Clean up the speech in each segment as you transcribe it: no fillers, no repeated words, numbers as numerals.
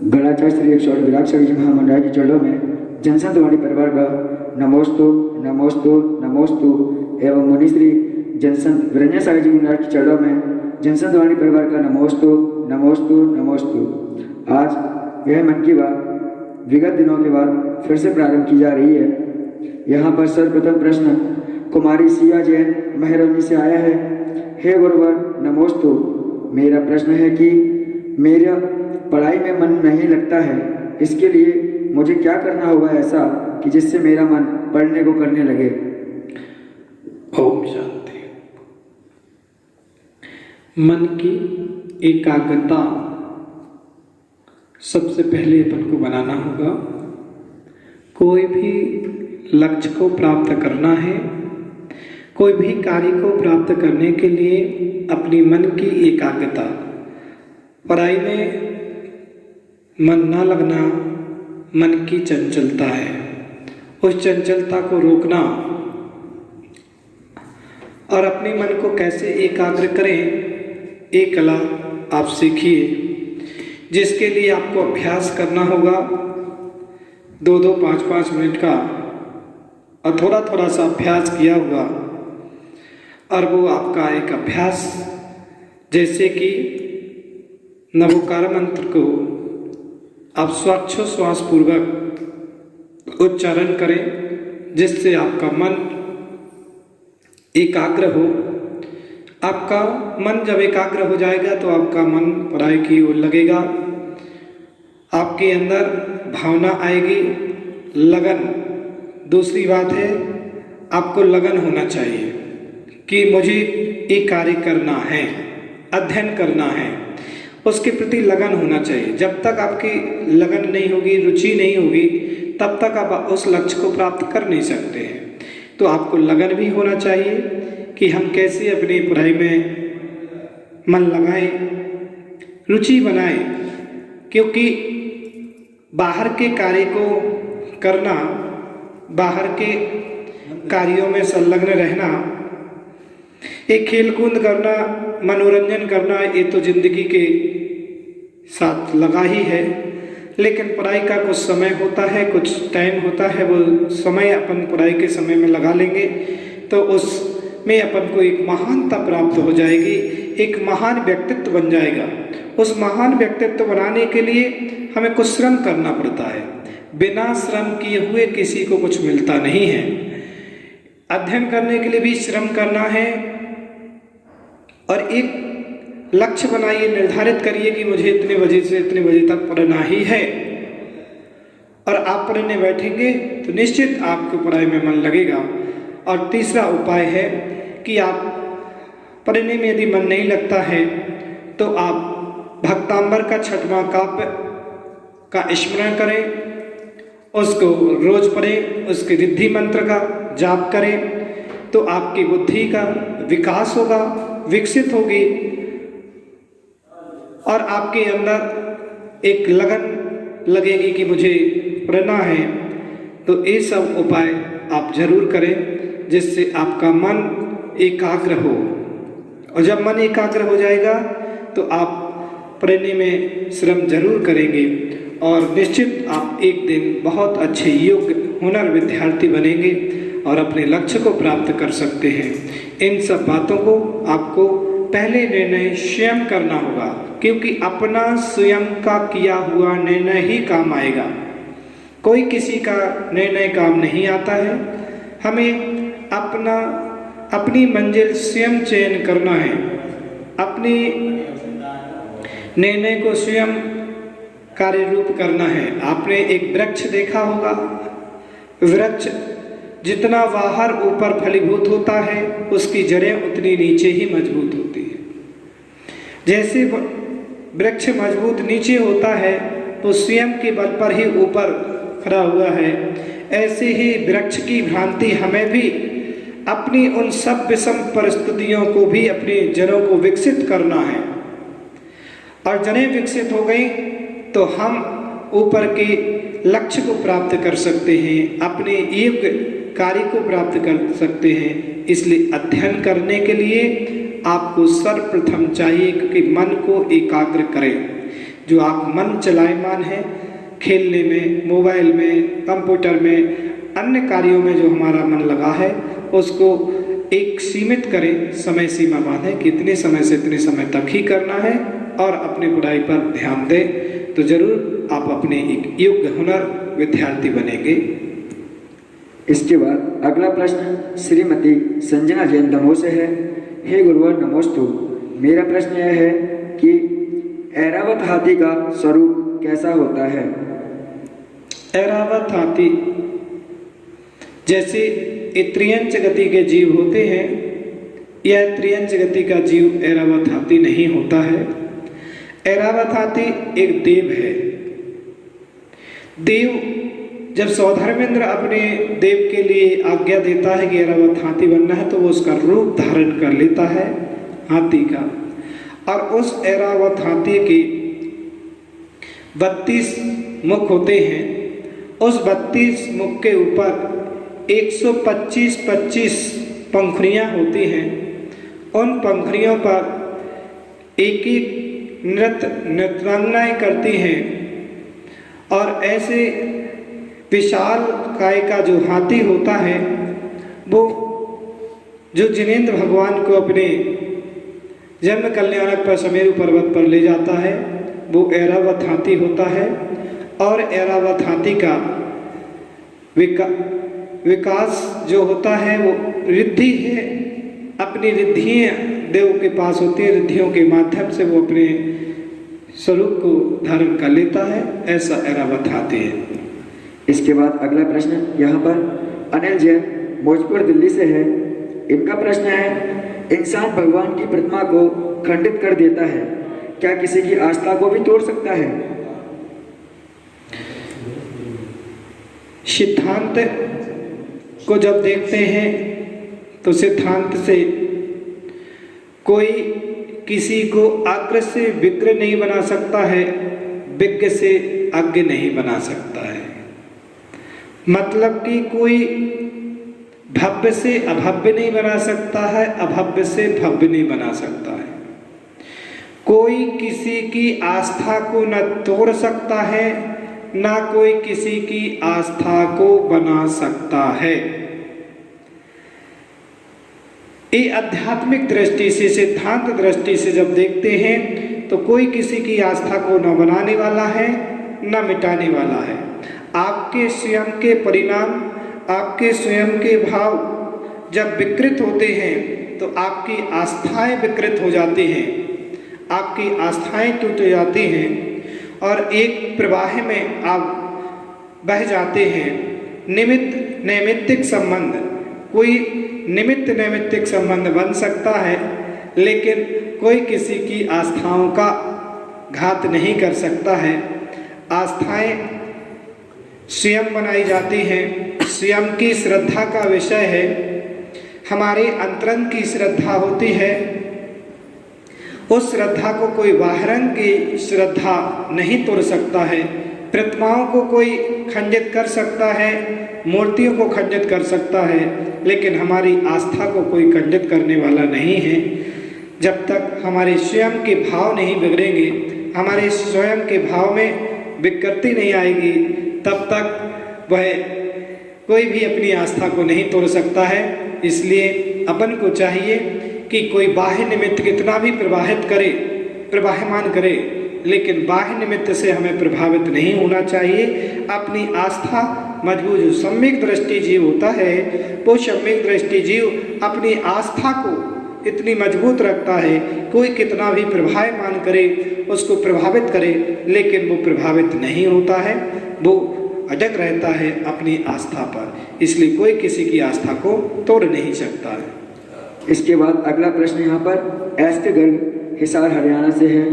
गणाचार्य श्री 108 विराट सागर जी महामंडल के चरणों में जनसंत वाणी परिवार का नमोस्तु नमोस्तु नमोस्तु एवं मुनिश्री जनसंत वीरण्य सागर जी महाराज के चरणों में जनसंत वाणी परिवार का नमोस्तु नमोस्तु नमोस्तु। आज यह मन की बात विगत दिनों के बाद फिर से प्रारंभ की जा रही है। यहाँ पर सर्वप्रथम प्रश्न कुमारी सिया जैन मेहरौनी से आया है। हे गुरुवर नमोस्तु। मेरा प्रश्न है कि मेरा पढ़ाई में मन नहीं लगता है, इसके लिए मुझे क्या करना होगा ऐसा कि जिससे मेरा मन पढ़ने को करने लगे। ओम शांति। मन की एकाग्रता सबसे पहले अपन को बनाना होगा। कोई भी लक्ष्य को प्राप्त करना है, कोई भी कार्य को प्राप्त करने के लिए अपनी मन की एकाग्रता, पढ़ाई में मन ना लगना मन की चंचलता है। उस चंचलता को रोकना और अपने मन को कैसे एकाग्र करें, एक कला आप सीखिए, जिसके लिए आपको अभ्यास करना होगा। 2-2, 5-5 मिनट का और थोड़ा थोड़ा सा अभ्यास किया होगा और वो आपका एक अभ्यास, जैसे कि नवोकार मंत्र को आप श्वास पूर्वक उच्चारण करें, जिससे आपका मन एकाग्र हो। आपका मन जब एकाग्र हो जाएगा तो आपका मन पढ़ाई की ओर लगेगा। आपके अंदर भावना आएगी, लगन। दूसरी बात है, आपको लगन होना चाहिए कि मुझे एक कार्य करना है, अध्ययन करना है, उसके प्रति लगन होना चाहिए। जब तक आपकी लगन नहीं होगी, रुचि नहीं होगी, तब तक आप उस लक्ष्य को प्राप्त कर नहीं सकते हैं। तो आपको लगन भी होना चाहिए कि हम कैसे अपनी पढ़ाई में मन लगाएं, रुचि बनाएं, क्योंकि बाहर के कार्य को करना, बाहर के कार्यों में संलग्न रहना, एक खेल कूद करना, मनोरंजन करना, ये तो जिंदगी के साथ लगा ही है। लेकिन पढ़ाई का कुछ समय होता है, कुछ टाइम होता है, वो समय अपन पढ़ाई के समय में लगा लेंगे तो उसमें अपन को एक महानता प्राप्त हो जाएगी, एक महान व्यक्तित्व बन जाएगा। उस महान व्यक्तित्व बनाने के लिए हमें कुछ श्रम करना पड़ता है। बिना श्रम किए हुए किसी को कुछ मिलता नहीं है। अध्ययन करने के लिए भी श्रम करना है और एक लक्ष्य बनाइए, निर्धारित करिए कि मुझे इतने बजे से इतने बजे तक पढ़ना ही है, और आप पढ़ने बैठेंगे तो निश्चित आपको पढ़ाई में मन लगेगा। और तीसरा उपाय है कि आप पढ़ने में यदि मन नहीं लगता है तो आप भक्तांबर का 6वां काव्य का स्मरण करें, उसको रोज पढ़ें, उसके रिद्धि मंत्र का जाप करें, तो आपकी बुद्धि का विकास होगा, विकसित होगी और आपके अंदर एक लगन लगेगी कि मुझे पढ़ना है। तो ये सब उपाय आप जरूर करें, जिससे आपका मन एकाग्र हो। और जब मन एकाग्र हो जाएगा तो आप पढ़ने में श्रम जरूर करेंगे और निश्चित आप एक दिन बहुत अच्छे योग्य हुनर विद्यार्थी बनेंगे और अपने लक्ष्य को प्राप्त कर सकते हैं। इन सब बातों को आपको पहले निर्णय स्वयं करना होगा, क्योंकि अपना स्वयं का किया हुआ निर्णय ही काम आएगा। कोई किसी का निर्णय काम नहीं आता है। हमें अपनी मंजिल स्वयं चयन करना है, अपनी निर्णय को स्वयं कार्य रूप करना है। आपने एक वृक्ष देखा होगा, वृक्ष जितना बाहर ऊपर फलीभूत होता है, उसकी जड़ें उतनी नीचे ही मजबूत होती है। जैसे वृक्ष मजबूत नीचे होता है तो स्वयं के बल पर ही ऊपर खड़ा हुआ है, ऐसे ही वृक्ष की भ्रांति हमें भी अपनी उन सब विषम परिस्थितियों को भी अपनी जड़ों को विकसित करना है। और जड़ें विकसित हो गई तो हम ऊपर के लक्ष्य को प्राप्त कर सकते हैं, अपने योग्य कार्य को प्राप्त कर सकते हैं। इसलिए अध्ययन करने के लिए आपको सर्वप्रथम चाहिए कि मन को एकाग्र करें। जो आप मन चलायमान है, खेलने में, मोबाइल में, कंप्यूटर में, अन्य कार्यों में जो हमारा मन लगा है उसको एक सीमित करें, समय सीमा बांधें कि इतने समय से इतने समय तक ही करना है और अपनी पढ़ाई पर ध्यान दें, तो जरूर आप अपने एक योग्य हुनर विद्यार्थी बनेंगे। इसके बाद अगला प्रश्न श्रीमती संजना जैन दमोह से है। हे गुरुवर नमोस्तु। मेरा प्रश्न यह है कि ऐरावत हाथी का स्वरूप कैसा होता है? ऐरावत हाथी जैसे त्रियंच गति के जीव होते हैं, यह त्रियंच गति का जीव ऐरावत हाथी नहीं होता है। ऐरावत हाथी एक देव है। देव जब सौधर्मेंद्र अपने देव के लिए आज्ञा देता है कि ऐरावत हाथी बनना है, तो वो उसका रूप धारण कर लेता है हाथी का, और उस ऐरावत हाथी के 32 मुख होते हैं। उस 32 मुख के ऊपर 125 पंखुड़ियाँ होती हैं। उन पंखुड़ियों पर एक एक नृत्यांगनाएं करती हैं, और ऐसे विशाल काय का जो हाथी होता है, वो जो जिनेंद्र भगवान को अपने जन्म कल्याणक पर समेरु पर्वत पर ले जाता है, वो ऐरावत हाथी होता है। और ऐरावत हाथी का विकास जो होता है वो रिद्धि है। अपनी रिद्धियाँ देव के पास होती है, रिद्धियों के माध्यम से वो अपने स्वरूप को धारण कर लेता है। ऐसा ऐरावत हाथी है। इसके बाद अगला प्रश्न यहाँ पर अनिल जैन भोजपुर दिल्ली से है। इनका प्रश्न है, इंसान भगवान की प्रतिमा को खंडित कर देता है, क्या किसी की आस्था को भी तोड़ सकता है? सिद्धांत को जब देखते हैं तो सिद्धांत से कोई किसी को अग्र से विग्रह नहीं बना सकता है, विज्ञ से अज्ञ नहीं बना सकता है। मतलब कि कोई भव्य से अभव्य नहीं बना सकता है, अभव्य से भव्य नहीं बना सकता है। कोई किसी की आस्था को न तोड़ सकता है, ना कोई किसी की आस्था को बना सकता है। ये आध्यात्मिक दृष्टि से, सिद्धांत दृष्टि से जब देखते हैं तो कोई किसी की आस्था को न बनाने वाला है, न मिटाने वाला है। आपके स्वयं के परिणाम, आपके स्वयं के भाव जब विकृत होते हैं तो आपकी आस्थाएं विकृत हो जाती हैं, आपकी आस्थाएं टूट जाती हैं और एक प्रवाह में आप बह जाते हैं। निमित्त नैमित्तिक संबंध, कोई निमित्त नैमित्तिक संबंध बन सकता है, लेकिन कोई किसी की आस्थाओं का घात नहीं कर सकता है। आस्थाएं स्वयं बनाई जाती हैं, स्वयं की श्रद्धा का विषय है। हमारे अंतरंग की श्रद्धा होती है, उस श्रद्धा को कोई बाहरंग की श्रद्धा नहीं तोड़ सकता है। प्रतिमाओं को कोई खंडित कर सकता है, मूर्तियों को खंडित कर सकता है, लेकिन हमारी आस्था को कोई खंडित करने वाला नहीं है। जब तक हमारे स्वयं के भाव नहीं बिगड़ेंगे, हमारे स्वयं के भाव में विकृति नहीं आएगी, तब तक वह कोई भी अपनी आस्था को नहीं तोड़ सकता है। इसलिए अपन को चाहिए कि कोई बाह्य निमित्त कितना भी प्रवाहमान करे, लेकिन बाह्य निमित्त से हमें प्रभावित नहीं होना चाहिए। अपनी आस्था मजबूत, जो सम्यक दृष्टि जीव होता है, वो सम्यक दृष्टि जीव अपनी आस्था को इतनी मजबूत रखता है, कोई कितना भी प्रभावमान करे, उसको प्रभावित करे, लेकिन वो प्रभावित नहीं होता है, वो अटक रहता है अपनी आस्था पर। इसलिए कोई किसी की आस्था को तोड़ नहीं सकता है। इसके बाद अगला प्रश्न यहाँ पर एस के गर्ग हिसार हरियाणा से है।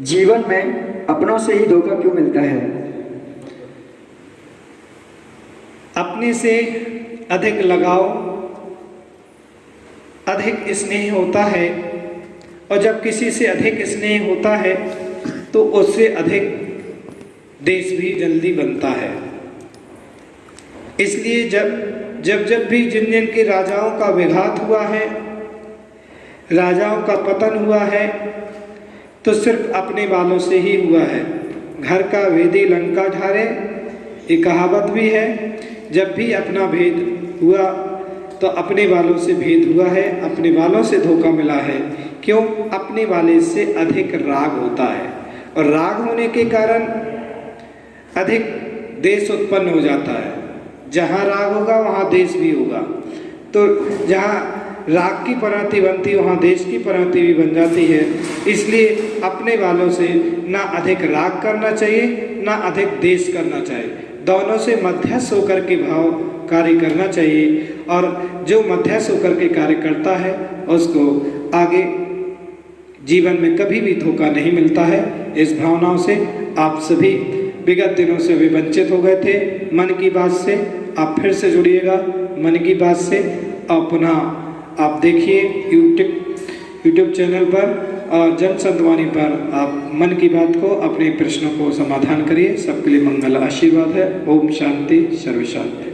जीवन में अपनों से ही धोखा क्यों मिलता है? अपने से अधिक लगाव, अधिक स्नेह होता है, और जब किसी से अधिक स्नेह होता है तो उससे अधिक देश भी जल्दी बनता है। इसलिए जब भी जिन जिन के राजाओं का विघात हुआ है, राजाओं का पतन हुआ है, तो सिर्फ अपने बालों से ही हुआ है। घर का भेदी लंका ढारे, ये कहावत भी है। जब भी अपना भेद हुआ तो अपने बालों से भेद हुआ है, अपने बालों से धोखा मिला है। क्यों? अपने वाले से अधिक राग होता है, और राग होने के कारण अधिक देश उत्पन्न हो जाता है। जहाँ राग होगा वहाँ देश भी होगा। तो जहाँ राग की पनौती बनती है वहाँ देश की पनौती भी बन जाती है। इसलिए अपने वालों से ना अधिक राग करना चाहिए, ना अधिक देश करना चाहिए। दोनों से मध्यस्थ होकर के भाव कार्य करना चाहिए, और जो मध्यस्थ होकर के कार्य करता है उसको आगे जीवन में कभी भी धोखा नहीं मिलता है। इस भावनाओं से आप सभी विगत दिनों से भी वंचित हो गए थे। मन की बात से आप फिर से जुड़िएगा, मन की बात से। और पुनः आप देखिए यूट्यूब चैनल पर और जनसंतवाणी पर आप मन की बात को, अपने प्रश्नों को समाधान करिए। सबके लिए मंगल आशीर्वाद है। ओम शांति, सर्व शांति।